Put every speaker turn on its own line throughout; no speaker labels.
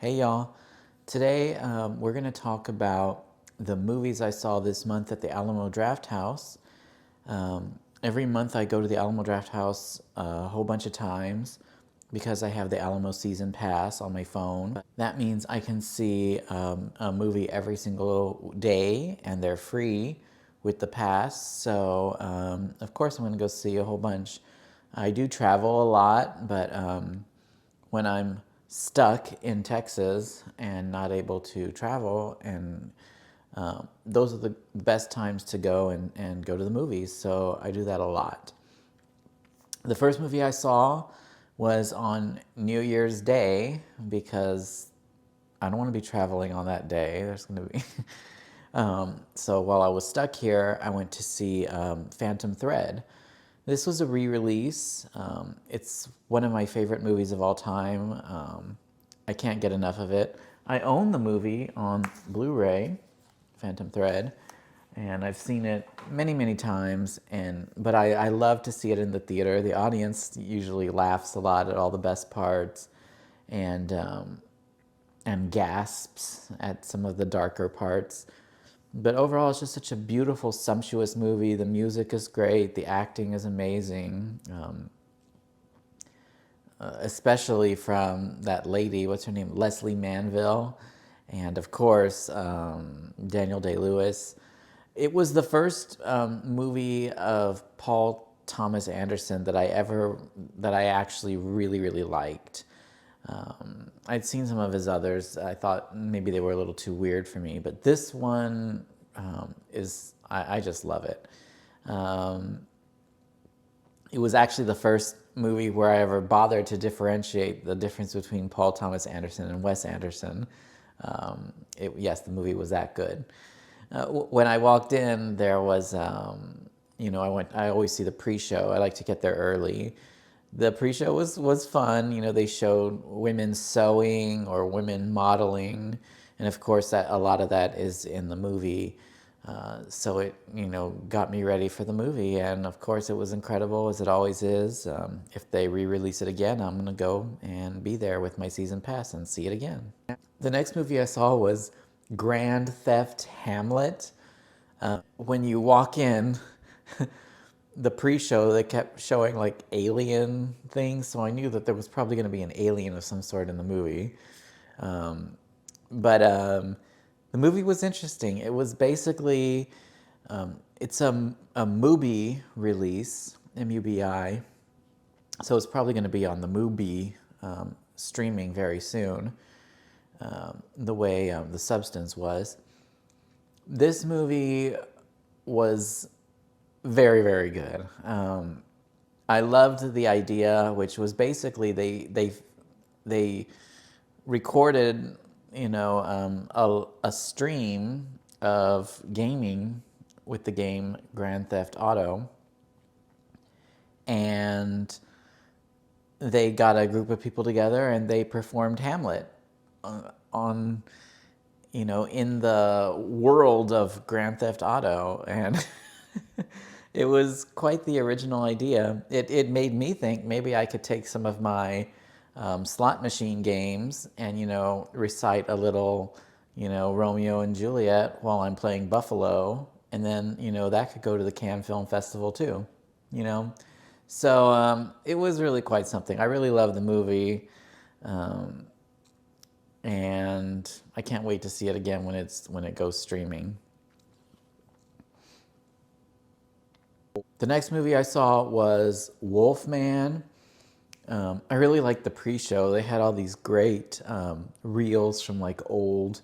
Hey y'all. Today we're going to talk about the movies I saw this month at the Alamo Draft House. Every month I go to the Alamo Draft House a whole bunch of times because I have the Alamo Season Pass on my phone. That means I can see a movie every single day and they're free with the pass. So, of course, I'm going to go see a whole bunch. I do travel a lot, but when I'm stuck in Texas and not able to travel, and those are the best times to go and go to the movies. So I do that a lot. The first movie I saw was on New Year's Day because I don't want to be traveling on that day. There's going to be. So while I was stuck here, I went to see Phantom Thread. This was a re-release. It's one of my favorite movies of all time. I can't get enough of it. I own the movie on Blu-ray, Phantom Thread, and I've seen it many, many times. But I love to see it in the theater. The audience usually laughs a lot at all the best parts, and gasps at some of the darker parts. But overall, it's just such a beautiful, sumptuous movie. The music is great. The acting is amazing. Especially from that lady, what's her name? Leslie Manville. And of course, Daniel Day-Lewis. It was the first movie of Paul Thomas Anderson that I actually really, really liked. I'd seen some of his others. I thought maybe they were a little too weird for me, but this one I just love it. It was actually the first movie where I ever bothered to differentiate the difference between Paul Thomas Anderson and Wes Anderson. Yes, the movie was that good. When I walked in, there was, I always see the pre-show. I like to get there early. The pre-show was fun. They showed women sewing or women modeling, and of course that a lot of that is in the movie. So it got me ready for the movie, and of course it was incredible, as it always is. If they re-release it again, I'm gonna go and be there with my season pass and see it again. The next movie I saw was Grand Theft Hamlet. When you walk in, the pre-show, they kept showing like alien things, so I knew that there was probably going to be an alien of some sort in the movie. But the movie was interesting. It was basically, it's a Mubi release, M-U-B-I, so it's probably going to be on the Mubi streaming very soon, the way The Substance was. This movie was very, very good. I loved the idea, which was basically they recorded, a stream of gaming with the game Grand Theft Auto, and they got a group of people together and they performed Hamlet on in the world of Grand Theft Auto, and it was quite the original idea. It made me think maybe I could take some of my slot machine games and, recite a little, Romeo and Juliet while I'm playing Buffalo, and then, that could go to the Cannes Film Festival too, So it was really quite something. I really love the movie. And I can't wait to see it again when it goes streaming. The next movie I saw was Wolfman. I really liked the pre-show. They had all these great reels from like old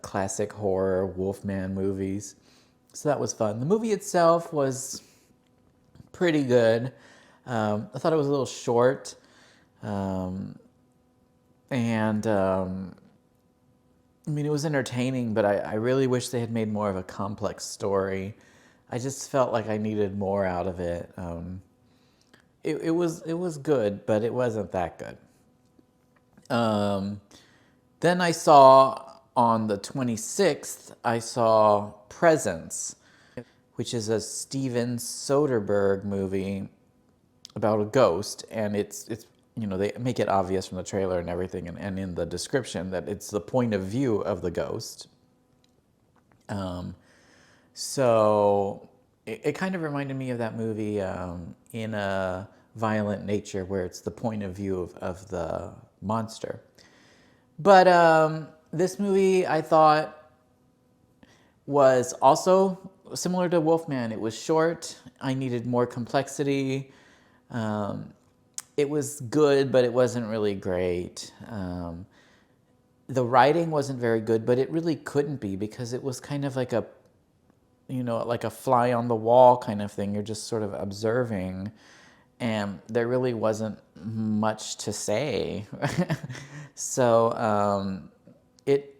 classic horror Wolfman movies. So that was fun. The movie itself was pretty good. I thought it was a little short. And it was entertaining, but I really wish they had made more of a complex story. I just felt like I needed more out of it. It was good, but it wasn't that good. Then I saw on the 26th, I saw Presence, which is a Steven Soderbergh movie about a ghost, and it's they make it obvious from the trailer and everything, and in the description that it's the point of view of the ghost. So it kind of reminded me of that movie In a Violent Nature, where it's the point of view of the monster. But this movie, I thought, was also similar to Wolfman. It was short. I needed more complexity. It was good, but it wasn't really great. The writing wasn't very good, but it really couldn't be, because it was kind of like like a fly on the wall kind of thing. You're just sort of observing, and there really wasn't much to say. So it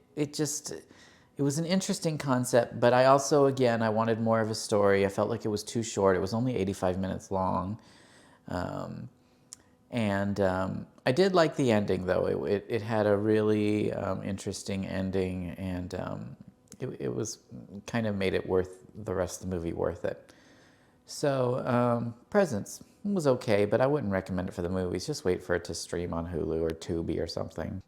was an interesting concept, but I also, again, I wanted more of a story. I felt like it was too short. It was only 85 minutes long. And I did like the ending, though. It had a really interesting ending, and it was kind of made it worth the rest of the movie worth it. So Presence was okay, but I wouldn't recommend it for the movies. Just wait for it to stream on Hulu or Tubi or something.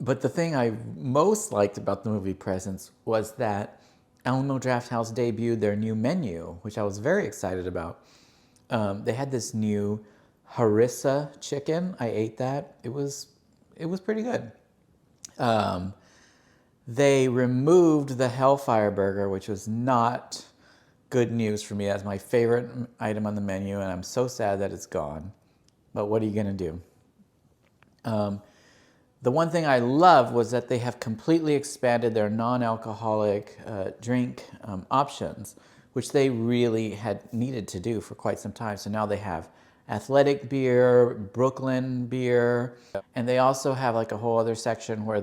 But the thing I most liked about the movie Presence was that Alamo Drafthouse debuted their new menu, which I was very excited about. They had this new harissa chicken. I ate that. It was pretty good. They removed the Hellfire Burger, which was not good news for me. That's my favorite item on the menu, and I'm so sad that it's gone. But what are you going to do? The one thing I love was that they have completely expanded their non-alcoholic drink options, which they really had needed to do for quite some time. So now they have athletic beer, Brooklyn beer, and they also have like a whole other section where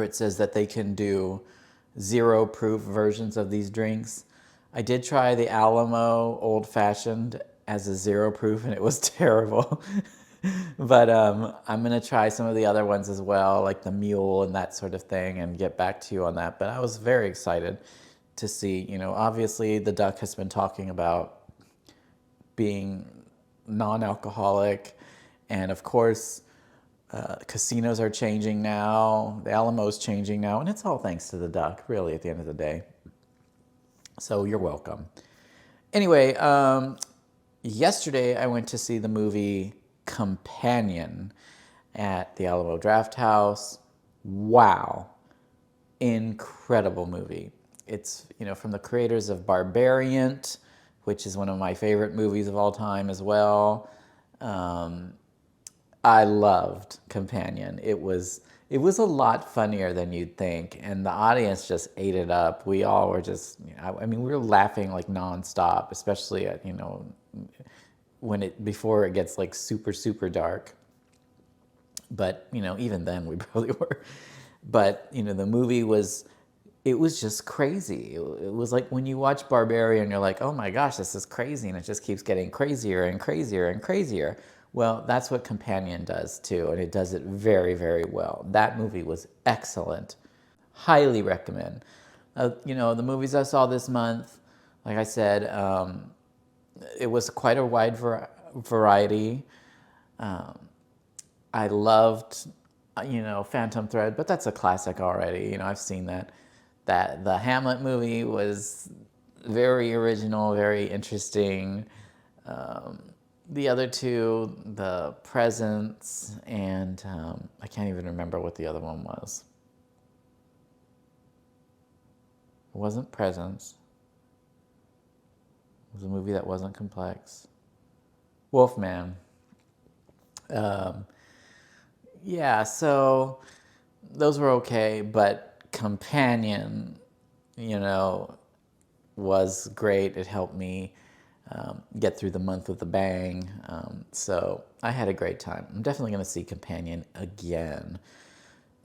it says that they can do 0 proof versions of these drinks. I did try the Alamo Old Fashioned as a 0 proof, and it was terrible. But I'm going to try some of the other ones as well, like the Mule and that sort of thing, and get back to you on that. But I was very excited to see, obviously the Duck has been talking about being non-alcoholic, and of course casinos are changing now, the Alamo's changing now, and it's all thanks to the Duck, really, at the end of the day. So you're welcome. Anyway, yesterday I went to see the movie Companion at the Alamo Drafthouse. Wow. Incredible movie. It's, from the creators of Barbarian, which is one of my favorite movies of all time as well. I loved Companion. It was a lot funnier than you'd think, and the audience just ate it up. We all were just, we were laughing like nonstop, especially at, before it gets like super, super dark. But, even then we probably were. But, the movie was just crazy. It was like when you watch Barbarian, you're like, oh my gosh, this is crazy, and it just keeps getting crazier and crazier and crazier. Well, that's what Companion does too, and it does it very, very well. That movie was excellent. Highly recommend. The movies I saw this month, like I said, it was quite a wide variety. I loved, Phantom Thread, but that's a classic already. I've seen that. The HAMLET movie was very original, very interesting. The other two, The Presence, and I can't even remember what the other one was. It wasn't Presence. It was a movie that wasn't complex. Wolfman. Yeah, so those were okay, but Companion, was great. It helped me get through the month with a bang. So I had a great time. I'm definitely going to see Companion again.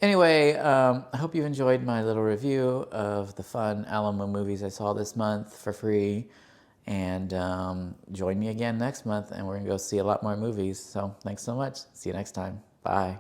Anyway, I hope you've enjoyed my little review of the fun Alamo movies I saw this month for free. And join me again next month, and we're going to go see a lot more movies. So thanks so much. See you next time. Bye.